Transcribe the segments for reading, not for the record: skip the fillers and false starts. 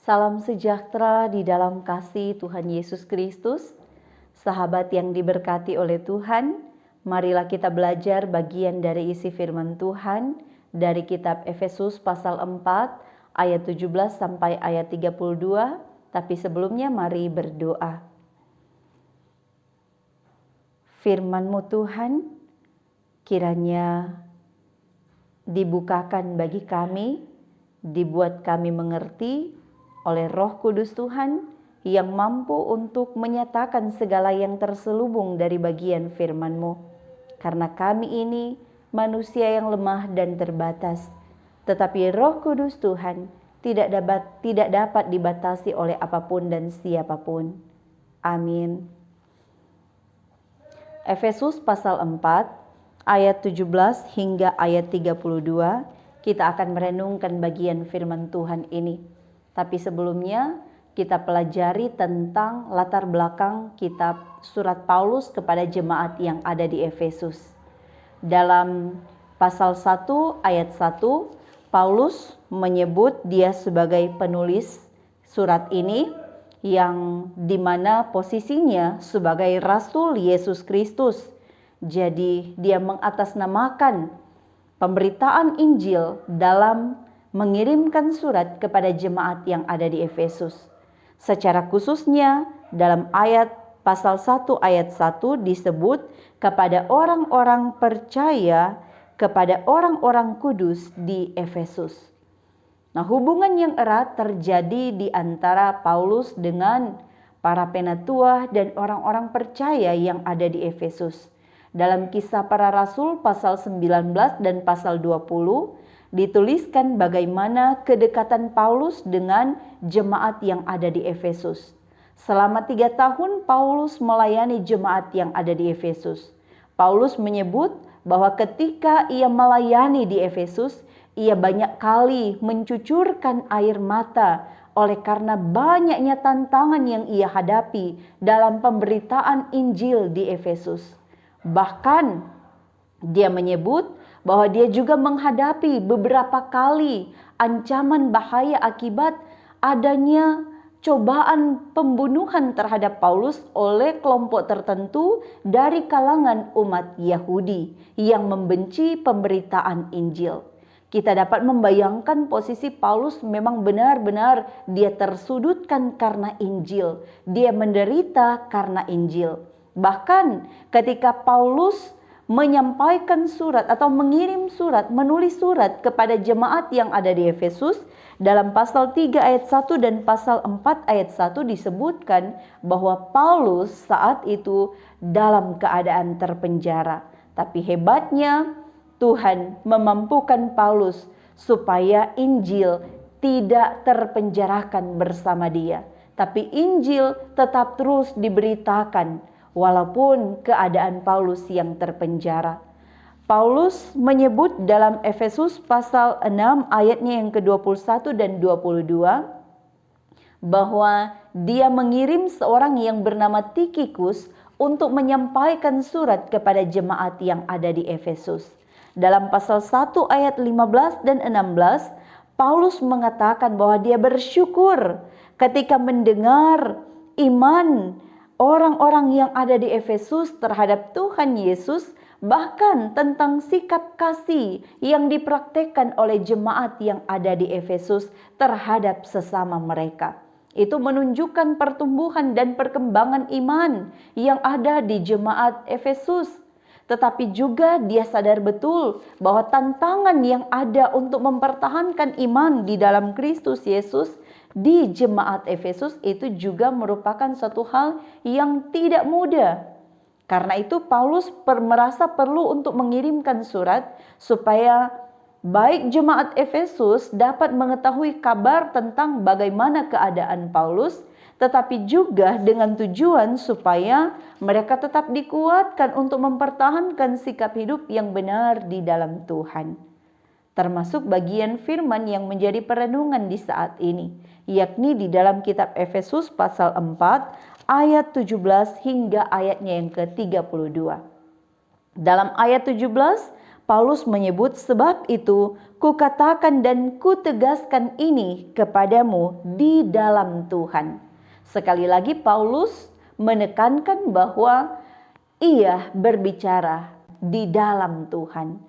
Salam sejahtera di dalam kasih Tuhan Yesus Kristus. Sahabat yang diberkati oleh Tuhan, marilah kita belajar bagian dari isi firman Tuhan dari kitab Efesus pasal 4 ayat 17 sampai ayat 32. Tapi sebelumnya mari berdoa. Firman-Mu Tuhan kiranya dibukakan bagi kami, dibuat kami mengerti oleh Roh Kudus Tuhan yang mampu untuk menyatakan segala yang terselubung dari bagian firman-Mu. Karena kami ini manusia yang lemah dan terbatas, tetapi Roh Kudus Tuhan tidak dapat dibatasi oleh apapun dan siapapun. Amin. Efesus pasal 4 ayat 17 hingga ayat 32, kita akan merenungkan bagian firman Tuhan ini. Tapi sebelumnya kita pelajari tentang latar belakang kitab surat Paulus kepada jemaat yang ada di Efesus. Dalam pasal 1 ayat 1, Paulus menyebut dia sebagai penulis surat ini yang dimana posisinya sebagai Rasul Yesus Kristus. Jadi dia mengatasnamakan pemberitaan Injil dalam mengirimkan surat kepada jemaat yang ada di Efesus. Secara khususnya dalam ayat pasal 1 ayat 1 disebut kepada orang-orang percaya, kepada orang-orang kudus di Efesus. Nah, hubungan yang erat terjadi di antara Paulus dengan para penatua dan orang-orang percaya yang ada di Efesus. Dalam Kisah Para Rasul pasal 19 dan pasal 20 dituliskan bagaimana kedekatan Paulus dengan jemaat yang ada di Efesus. Selama 3 tahun Paulus melayani jemaat yang ada di Efesus. Paulus menyebut bahwa ketika ia melayani di Efesus, ia banyak kali mencucurkan air mata oleh karena banyaknya tantangan yang ia hadapi dalam pemberitaan Injil di Efesus. Bahkan dia menyebut bahwa dia juga menghadapi beberapa kali ancaman bahaya akibat adanya cobaan pembunuhan terhadap Paulus oleh kelompok tertentu dari kalangan umat Yahudi yang membenci pemberitaan Injil. Kita dapat membayangkan posisi Paulus memang benar-benar dia tersudutkan karena Injil. Dia menderita karena Injil. Bahkan ketika Paulus menyampaikan surat atau mengirim surat, menulis surat kepada jemaat yang ada di Efesus, dalam pasal 3 ayat 1 dan pasal 4 ayat 1 disebutkan bahwa Paulus saat itu dalam keadaan terpenjara. Tapi hebatnya Tuhan memampukan Paulus supaya Injil tidak terpenjarakan bersama dia. Tapi Injil tetap terus diberitakan walaupun keadaan Paulus yang terpenjara. Paulus menyebut dalam Efesus pasal 6 ayatnya yang ke-21 dan 22 bahwa dia mengirim seorang yang bernama Tikhikus untuk menyampaikan surat kepada jemaat yang ada di Efesus. Dalam pasal 1 ayat 15 dan 16, Paulus mengatakan bahwa dia bersyukur ketika mendengar iman orang-orang yang ada di Efesus terhadap Tuhan Yesus, bahkan tentang sikap kasih yang dipraktekkan oleh jemaat yang ada di Efesus terhadap sesama mereka. Itu menunjukkan pertumbuhan dan perkembangan iman yang ada di jemaat Efesus. Tetapi juga dia sadar betul bahwa tantangan yang ada untuk mempertahankan iman di dalam Kristus Yesus di jemaat Efesus itu juga merupakan suatu hal yang tidak mudah. Karena itu Paulus merasa perlu untuk mengirimkan surat supaya baik jemaat Efesus dapat mengetahui kabar tentang bagaimana keadaan Paulus, tetapi juga dengan tujuan supaya mereka tetap dikuatkan untuk mempertahankan sikap hidup yang benar di dalam Tuhan. Termasuk bagian firman yang menjadi perenungan di saat ini, yakni di dalam kitab Efesus pasal 4 ayat 17 hingga ayatnya yang ke-32. Dalam ayat 17, Paulus menyebut, sebab itu kukatakan dan kutegaskan ini kepadamu di dalam Tuhan. Sekali lagi Paulus menekankan bahwa ia berbicara di dalam Tuhan.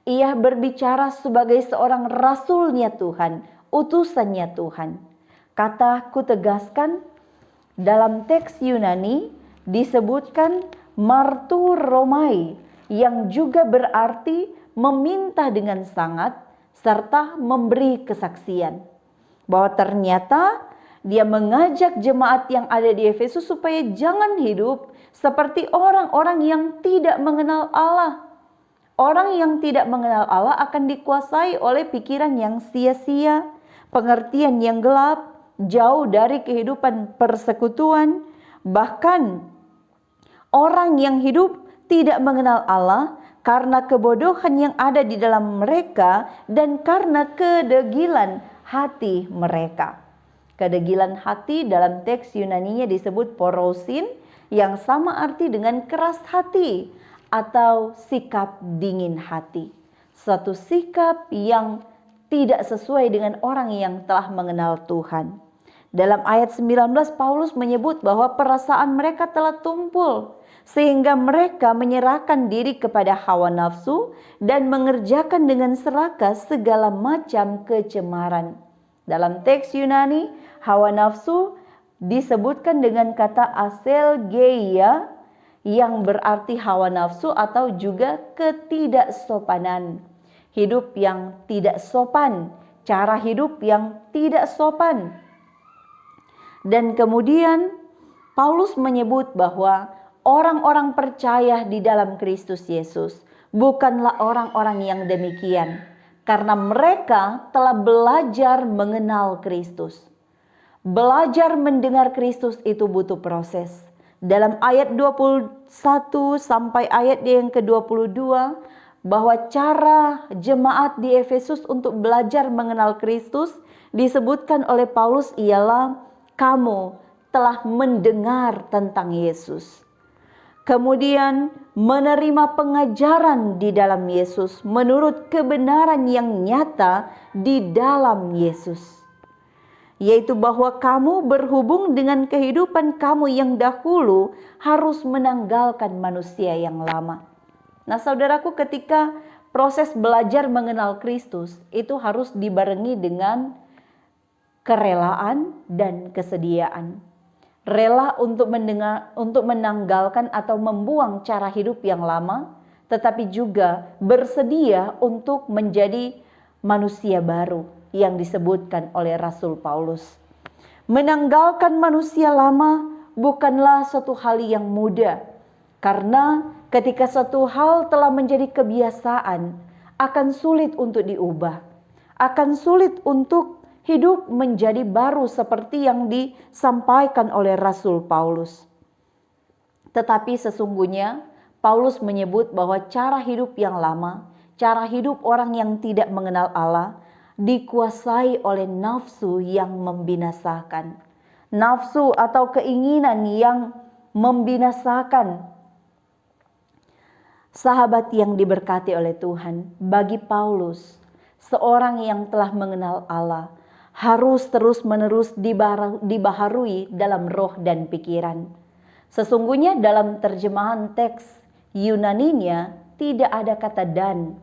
Ia berbicara sebagai seorang rasulnya Tuhan, utusannya Tuhan. Kata kutegaskan dalam teks Yunani disebutkan marturomai, yang juga berarti meminta dengan sangat serta memberi kesaksian. Bahwa ternyata dia mengajak jemaat yang ada di Efesus supaya jangan hidup seperti orang-orang yang tidak mengenal Allah. Orang yang tidak mengenal Allah akan dikuasai oleh pikiran yang sia-sia, pengertian yang gelap, jauh dari kehidupan persekutuan. Bahkan orang yang hidup tidak mengenal Allah karena kebodohan yang ada di dalam mereka dan karena kedegilan hati mereka. Kedegilan hati dalam teks Yunaninya disebut porosin, yang sama arti dengan keras hati atau sikap dingin hati. Suatu sikap yang tidak sesuai dengan orang yang telah mengenal Tuhan. Dalam ayat 19 Paulus menyebut bahwa perasaan mereka telah tumpul sehingga mereka menyerahkan diri kepada hawa nafsu dan mengerjakan dengan serakah segala macam kecemaran. Dalam teks Yunani, hawa nafsu disebutkan dengan kata aselgeia, yang berarti hawa nafsu atau juga ketidaksopanan. Hidup yang tidak sopan, cara hidup yang tidak sopan. Dan kemudian Paulus menyebut bahwa orang-orang percaya di dalam Kristus Yesus bukanlah orang-orang yang demikian, karena mereka telah belajar mengenal Kristus. Belajar mendengar Kristus itu butuh proses. Dalam ayat 21 sampai ayat yang ke-22, bahwa cara jemaat di Efesus untuk belajar mengenal Kristus disebutkan oleh Paulus ialah kamu telah mendengar tentang Yesus. Kemudian menerima pengajaran di dalam Yesus menurut kebenaran yang nyata di dalam Yesus. Yaitu bahwa kamu berhubung dengan kehidupan kamu yang dahulu harus menanggalkan manusia yang lama. Nah saudaraku, ketika proses belajar mengenal Kristus itu harus dibarengi dengan kerelaan dan kesediaan. Rela untuk menanggalkan atau membuang cara hidup yang lama, tetapi juga bersedia untuk menjadi manusia baru yang disebutkan oleh Rasul Paulus. Menanggalkan manusia lama bukanlah suatu hal yang mudah, karena ketika suatu hal telah menjadi kebiasaan, akan sulit untuk diubah, akan sulit untuk hidup menjadi baru seperti yang disampaikan oleh Rasul Paulus. Tetapi sesungguhnya Paulus menyebut bahwa cara hidup yang lama, cara hidup orang yang tidak mengenal Allah, dikuasai oleh nafsu yang membinasakan. Nafsu atau keinginan yang membinasakan. Sahabat yang diberkati oleh Tuhan, bagi Paulus, seorang yang telah mengenal Allah, harus terus-menerus dibaharui dalam roh dan pikiran. Sesungguhnya dalam terjemahan teks Yunaninya tidak ada kata dan,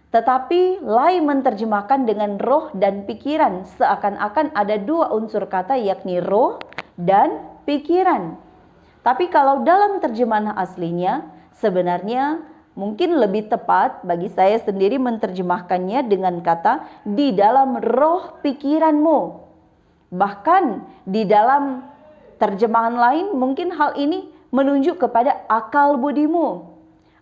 tetapi lain menerjemahkan dengan roh dan pikiran, seakan-akan ada dua unsur kata, yakni roh dan pikiran. Tapi kalau dalam terjemahan aslinya, sebenarnya mungkin lebih tepat bagi saya sendiri menerjemahkannya dengan kata di dalam roh pikiranmu. Bahkan di dalam terjemahan lain mungkin hal ini menunjuk kepada akal budimu.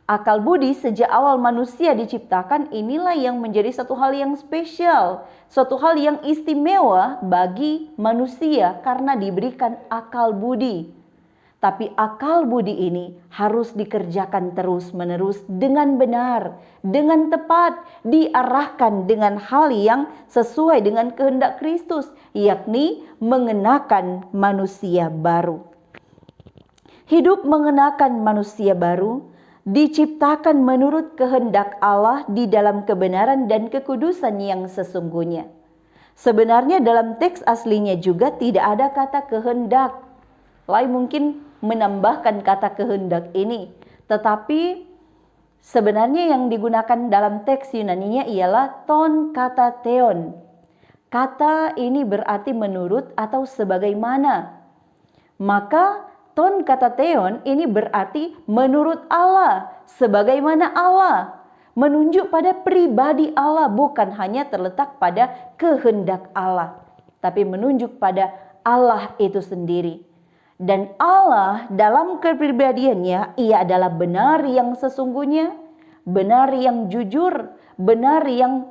Akal budi sejak awal manusia diciptakan inilah yang menjadi satu hal yang spesial, suatu hal yang istimewa bagi manusia karena diberikan akal budi. Tapi akal budi ini harus dikerjakan terus-menerus dengan benar, dengan tepat, diarahkan dengan hal yang sesuai dengan kehendak Kristus, yakni mengenakan manusia baru. Hidup mengenakan manusia baru diciptakan menurut kehendak Allah di dalam kebenaran dan kekudusan yang sesungguhnya. Sebenarnya dalam teks aslinya juga tidak ada kata kehendak. Lain mungkin menambahkan kata kehendak ini, tetapi sebenarnya yang digunakan dalam teks Yunaninya ialah ton kata theon. Kata ini berarti menurut atau sebagaimana. Maka ton kata theon ini berarti menurut Allah, sebagaimana Allah. Menunjuk pada pribadi Allah, bukan hanya terletak pada kehendak Allah, tapi menunjuk pada Allah itu sendiri. Dan Allah dalam kepribadiannya, ia adalah benar yang sesungguhnya, benar yang jujur, benar yang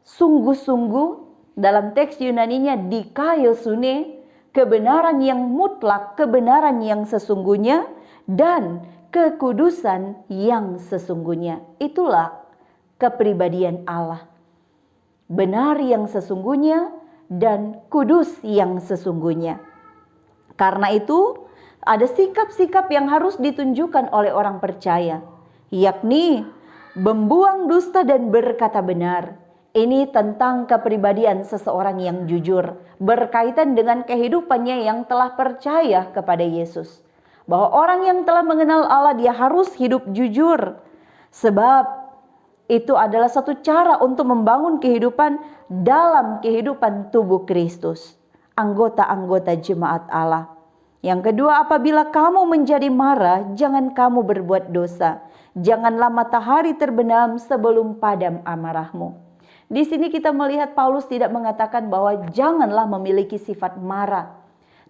sungguh-sungguh. Dalam teks Yunaninya dikaiosune, kebenaran yang mutlak, kebenaran yang sesungguhnya, dan kekudusan yang sesungguhnya. Itulah kepribadian Allah. Benar yang sesungguhnya dan kudus yang sesungguhnya. Karena itu ada sikap-sikap yang harus ditunjukkan oleh orang percaya, yakni membuang dusta dan berkata benar. Ini tentang kepribadian seseorang yang jujur, berkaitan dengan kehidupannya yang telah percaya kepada Yesus. Bahwa orang yang telah mengenal Allah, dia harus hidup jujur. Sebab itu adalah satu cara untuk membangun kehidupan dalam kehidupan tubuh Kristus, anggota-anggota jemaat Allah. Yang kedua, apabila kamu menjadi marah, jangan kamu berbuat dosa. Janganlah matahari terbenam sebelum padam amarahmu. Di sini kita melihat Paulus tidak mengatakan bahwa janganlah memiliki sifat marah.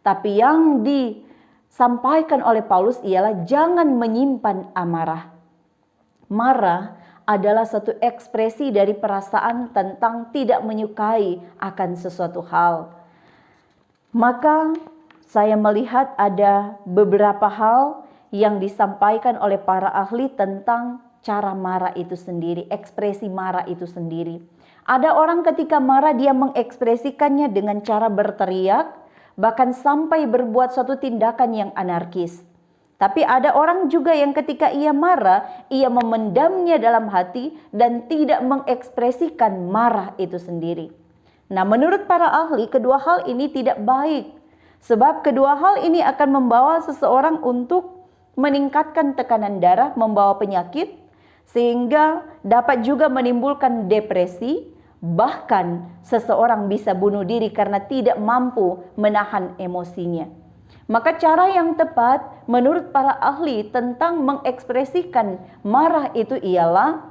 Tapi yang disampaikan oleh Paulus ialah jangan menyimpan amarah. Marah adalah satu ekspresi dari perasaan tentang tidak menyukai akan sesuatu hal. Maka saya melihat ada beberapa hal yang disampaikan oleh para ahli tentang cara marah itu sendiri, ekspresi marah itu sendiri. Ada orang ketika marah dia mengekspresikannya dengan cara berteriak, bahkan sampai berbuat suatu tindakan yang anarkis. Tapi ada orang juga yang ketika ia marah, ia memendamnya dalam hati dan tidak mengekspresikan marah itu sendiri. Nah, menurut para ahli, kedua hal ini tidak baik. Sebab kedua hal ini akan membawa seseorang untuk meningkatkan tekanan darah, membawa penyakit, sehingga dapat juga menimbulkan depresi, bahkan seseorang bisa bunuh diri karena tidak mampu menahan emosinya. Maka cara yang tepat menurut para ahli tentang mengekspresikan marah itu ialah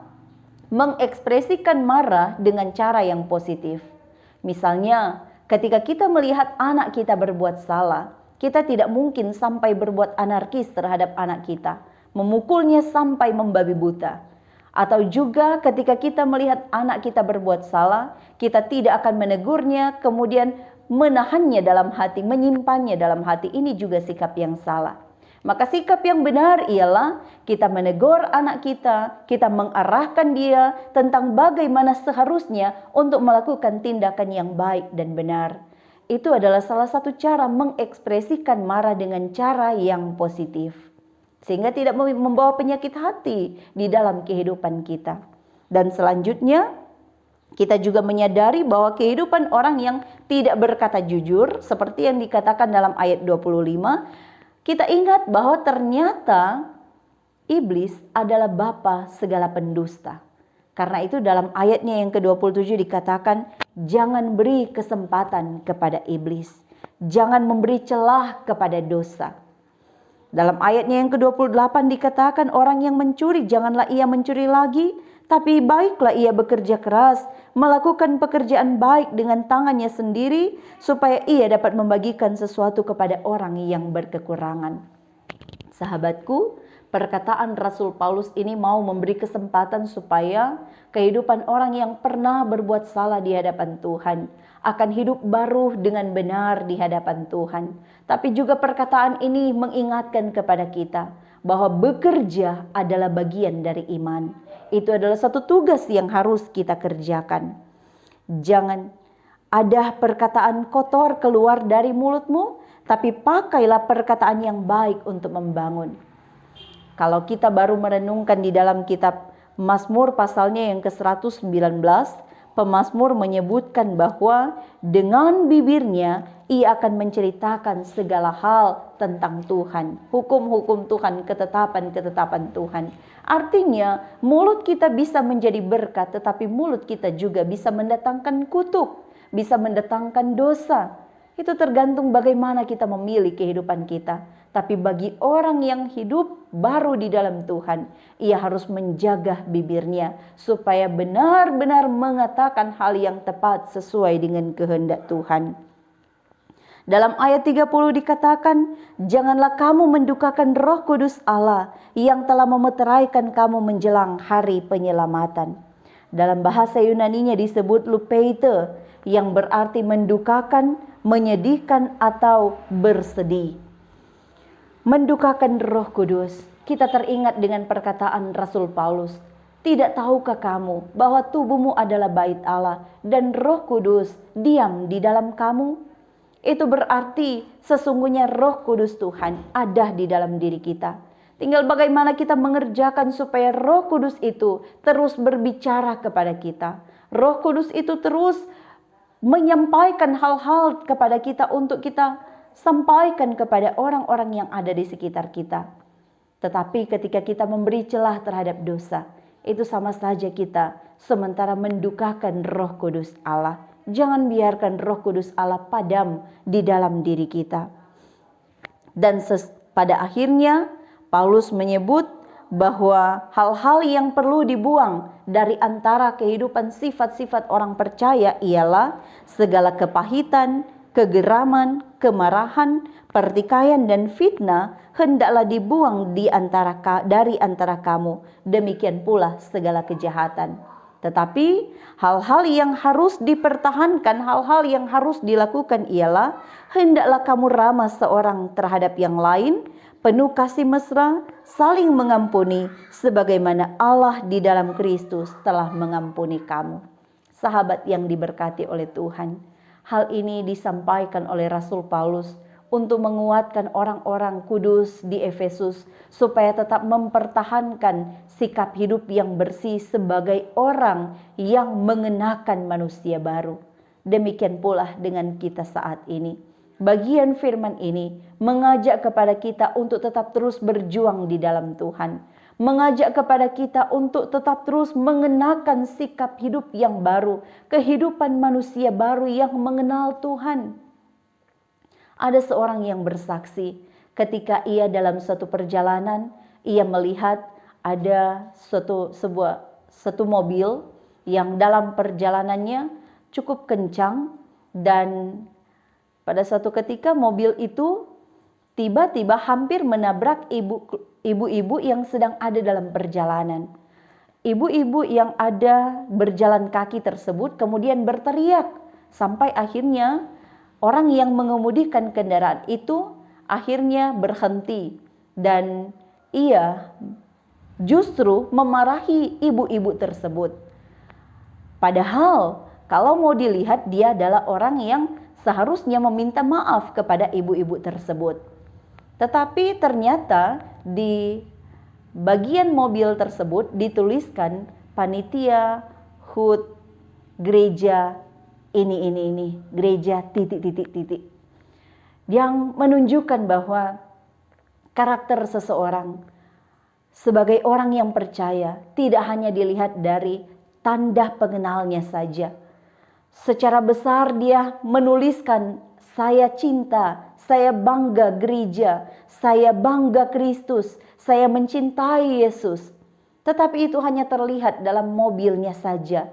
mengekspresikan marah dengan cara yang positif. Misalnya, ketika kita melihat anak kita berbuat salah, kita tidak mungkin sampai berbuat anarkis terhadap anak kita, memukulnya sampai membabi buta. Atau juga ketika kita melihat anak kita berbuat salah, kita tidak akan menegurnya, kemudian menahannya dalam hati, menyimpannya dalam hati. Ini juga sikap yang salah. Maka sikap yang benar ialah kita menegur anak kita mengarahkan dia tentang bagaimana seharusnya untuk melakukan tindakan yang baik dan benar. Itu adalah salah satu cara mengekspresikan marah dengan cara yang positif, sehingga tidak membawa penyakit hati di dalam kehidupan kita. Dan selanjutnya, kita juga menyadari bahwa kehidupan orang yang tidak berkata jujur, seperti yang dikatakan dalam ayat 25, kita ingat bahwa ternyata iblis adalah bapa segala pendusta. Karena itu dalam ayatnya yang ke-27 dikatakan, jangan beri kesempatan kepada iblis, jangan memberi celah kepada dosa. Dalam ayatnya yang ke-28 dikatakan, orang yang mencuri, janganlah ia mencuri lagi, tapi baiklah ia bekerja keras, melakukan pekerjaan baik dengan tangannya sendiri, supaya ia dapat membagikan sesuatu kepada orang yang berkekurangan. Sahabatku, perkataan Rasul Paulus ini mau memberi kesempatan supaya kehidupan orang yang pernah berbuat salah di hadapan Tuhan akan hidup baru dengan benar di hadapan Tuhan. Tapi juga perkataan ini mengingatkan kepada kita bahwa bekerja adalah bagian dari iman. Itu adalah satu tugas yang harus kita kerjakan. Jangan ada perkataan kotor keluar dari mulutmu, tapi pakailah perkataan yang baik untuk membangun. Kalau kita baru merenungkan di dalam kitab Mazmur pasalnya yang ke-119, pemazmur menyebutkan bahwa dengan bibirnya ia akan menceritakan segala hal tentang Tuhan, hukum-hukum Tuhan, ketetapan-ketetapan Tuhan. Artinya mulut kita bisa menjadi berkat, tetapi mulut kita juga bisa mendatangkan kutuk, bisa mendatangkan dosa. Itu tergantung bagaimana kita memilih kehidupan kita. Tapi bagi orang yang hidup baru di dalam Tuhan, ia harus menjaga bibirnya supaya benar-benar mengatakan hal yang tepat sesuai dengan kehendak Tuhan. Dalam ayat 30 dikatakan, janganlah kamu mendukakan Roh Kudus Allah yang telah memeteraikan kamu menjelang hari penyelamatan. Dalam bahasa Yunaninya disebut lupeite, yang berarti mendukakan, menyedihkan atau bersedih. Mendukakan Roh Kudus, kita teringat dengan perkataan Rasul Paulus, tidak tahukah kamu bahwa tubuhmu adalah bait Allah dan Roh Kudus diam di dalam kamu? Itu berarti sesungguhnya Roh Kudus Tuhan ada di dalam diri kita. Tinggal bagaimana kita mengerjakan supaya Roh Kudus itu terus berbicara kepada kita. Roh Kudus itu terus menyampaikan hal-hal kepada kita untuk kita sampaikan kepada orang-orang yang ada di sekitar kita. Tetapi ketika kita memberi celah terhadap dosa, itu sama saja kita sementara mendukakan Roh Kudus Allah. Jangan biarkan Roh Kudus Allah padam di dalam diri kita. Dan pada akhirnya Paulus menyebut bahwa hal-hal yang perlu dibuang dari antara kehidupan sifat-sifat orang percaya ialah segala kepahitan, kegeraman, kemarahan, pertikaian dan fitnah hendaklah dibuang dari antara kamu. Demikian pula segala kejahatan. Tetapi hal-hal yang harus dipertahankan, hal-hal yang harus dilakukan ialah hendaklah kamu ramah seorang terhadap yang lain, penuh kasih mesra, saling mengampuni sebagaimana Allah di dalam Kristus telah mengampuni kamu. Sahabat yang diberkati oleh Tuhan, hal ini disampaikan oleh Rasul Paulus untuk menguatkan orang-orang kudus di Efesus supaya tetap mempertahankan sikap hidup yang bersih sebagai orang yang mengenakan manusia baru. Demikian pula dengan kita saat ini. Bagian firman ini mengajak kepada kita untuk tetap terus berjuang di dalam Tuhan. Mengajak kepada kita untuk tetap terus mengenakan sikap hidup yang baru, kehidupan manusia baru yang mengenal Tuhan. Ada seorang yang bersaksi ketika ia dalam suatu perjalanan, ia melihat ada satu mobil yang dalam perjalanannya cukup kencang, dan pada suatu ketika mobil itu tiba-tiba hampir menabrak ibu-ibu yang sedang ada dalam perjalanan. Ibu-ibu yang ada berjalan kaki tersebut kemudian berteriak sampai akhirnya orang yang mengemudikan kendaraan itu akhirnya berhenti dan ia justru memarahi ibu-ibu tersebut. Padahal kalau mau dilihat dia adalah orang yang seharusnya meminta maaf kepada ibu-ibu tersebut. Tetapi ternyata di bagian mobil tersebut dituliskan panitia HUT gereja ini gereja titik. Yang menunjukkan bahwa karakter seseorang sebagai orang yang percaya tidak hanya dilihat dari tanda pengenalnya saja. Secara besar dia menuliskan, saya cinta, saya bangga gereja, saya bangga Kristus, saya mencintai Yesus. Tetapi itu hanya terlihat dalam mobilnya saja,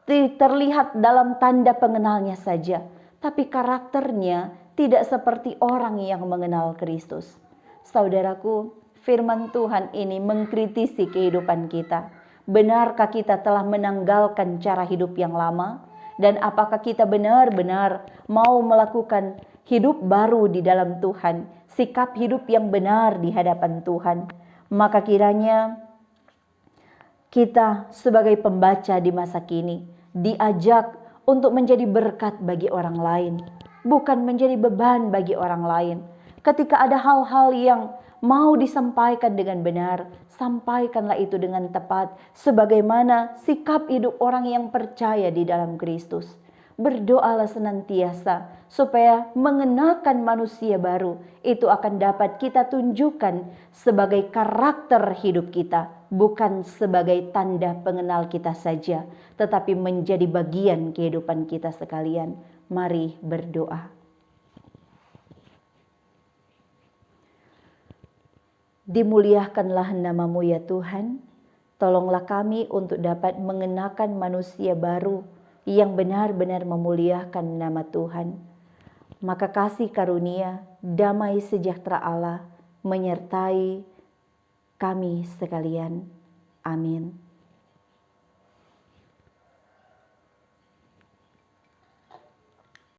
terlihat dalam tanda pengenalnya saja. Tapi karakternya tidak seperti orang yang mengenal Kristus. Saudaraku, firman Tuhan ini mengkritisi kehidupan kita. Benarkah kita telah menanggalkan cara hidup yang lama? Dan apakah kita benar-benar mau melakukan hidup baru di dalam Tuhan, sikap hidup yang benar di hadapan Tuhan? Maka kiranya kita sebagai pembaca di masa kini diajak untuk menjadi berkat bagi orang lain, bukan menjadi beban bagi orang lain. Ketika ada hal-hal yang mau disampaikan dengan benar, sampaikanlah itu dengan tepat, sebagaimana sikap hidup orang yang percaya di dalam Kristus. Berdoalah senantiasa supaya mengenakan manusia baru itu akan dapat kita tunjukkan sebagai karakter hidup kita, bukan sebagai tanda pengenal kita saja, tetapi menjadi bagian kehidupan kita sekalian. Mari berdoa. Dimuliakanlah nama-Mu ya Tuhan. Tolonglah kami untuk dapat mengenakan manusia baru yang benar-benar memuliakan nama Tuhan. Maka kasih karunia, damai sejahtera Allah menyertai kami sekalian. Amin.